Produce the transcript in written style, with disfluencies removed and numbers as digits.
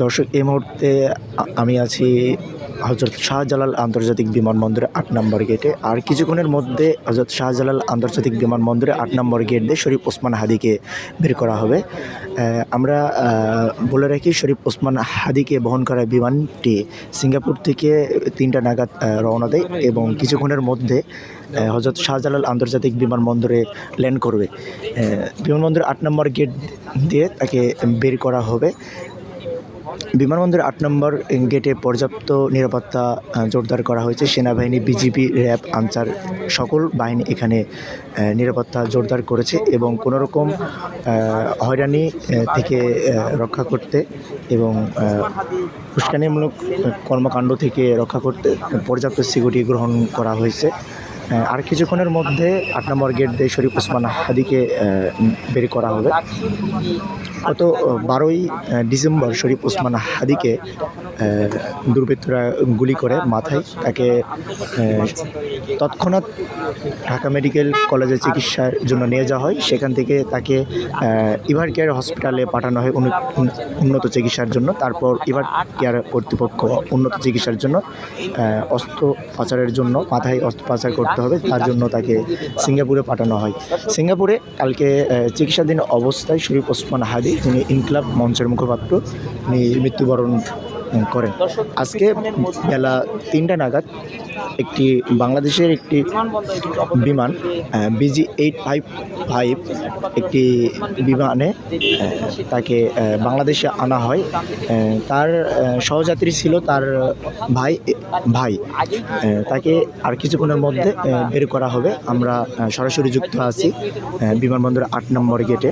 দর্শক, এই মুহূর্তে আমি আছি হজরত শাহজালাল আন্তর্জাতিক বিমানবন্দরে ৮ নম্বর গেটে। আর কিছুক্ষণের মধ্যে হজরত শাহজালাল আন্তর্জাতিক বিমানবন্দরে ৮ নম্বর গেট দিয়ে শরীফ ওসমান হাদিকে বের করা হবে। আমরা বলে রাখি, শরীফ ওসমান হাদিকে বহন করা বিমানটি সিঙ্গাপুর থেকে ৩টা নাগাদ রওনা দেয় এবং কিছুক্ষণের মধ্যে হজরত শাহজালাল আন্তর্জাতিক বিমানবন্দরে ল্যান্ড করবে। বিমানবন্দরের ৮ নম্বর গেট দিয়ে তাকে বের করা হবে। বিমানবন্দরের ৮ নম্বর গেটে পর্যাপ্ত নিরাপত্তা জোরদার করা হয়েছে। সেনাবাহিনী, বিজিবি, র্যাব, আনসার সকল বাহিনী এখানে নিরাপত্তা জোরদার করেছে এবং কোনোরকম হয়রানি থেকে রক্ষা করতে এবং উস্কানিমূলক কর্মকাণ্ড থেকে রক্ষা করতে পর্যাপ্ত সিকিউরিটি গ্রহণ করা হয়েছে। আর কিছুক্ষণের মধ্যে ৮ নম্বর গেট দিয়ে শরীফ ওসমান হাদিকে বের করা হবে। গত 12ই ডিসেম্বর শরীফ ওসমান হাদিকে দুর্বৃত্তরা গুলি করে মাথায়। তাকে তৎক্ষণাৎ ঢাকা মেডিকেল কলেজে চিকিৎসার জন্য নিয়ে যাওয়া হয়। সেখান থেকে তাকে ইভার কেয়ার হসপিটালে পাঠানো হয় উন্নত চিকিৎসার জন্য। তারপর ইভার কেয়ার কর্তৃপক্ষ উন্নত চিকিৎসার জন্য অস্ত্রোপচারের জন্য, মাথায় অস্ত্রোপচার করতে হবে, তার জন্য তাকে সিঙ্গাপুরে পাঠানো হয়। সিঙ্গাপুরে কালকে চিকিৎসাধীন অবস্থায় শরীফ ওসমান হাদি, যিনি ইনকিলাব মঞ্চের মুখপাত্র, তিনি মৃত্যুবরণ করেন। আজকে বেলা ৩টা নাগাদ একটি বাংলাদেশের একটি বিমান BG855 একটি বিমানে তাকে বাংলাদেশে আনা হয়। তার সহযাত্রী ছিল তার ভাই। তাকে আর কিছুক্ষণের মধ্যে বের করা হবে। আমরা সরাসরি যুক্ত আছি বিমানবন্দরের ৮ নম্বর গেটে।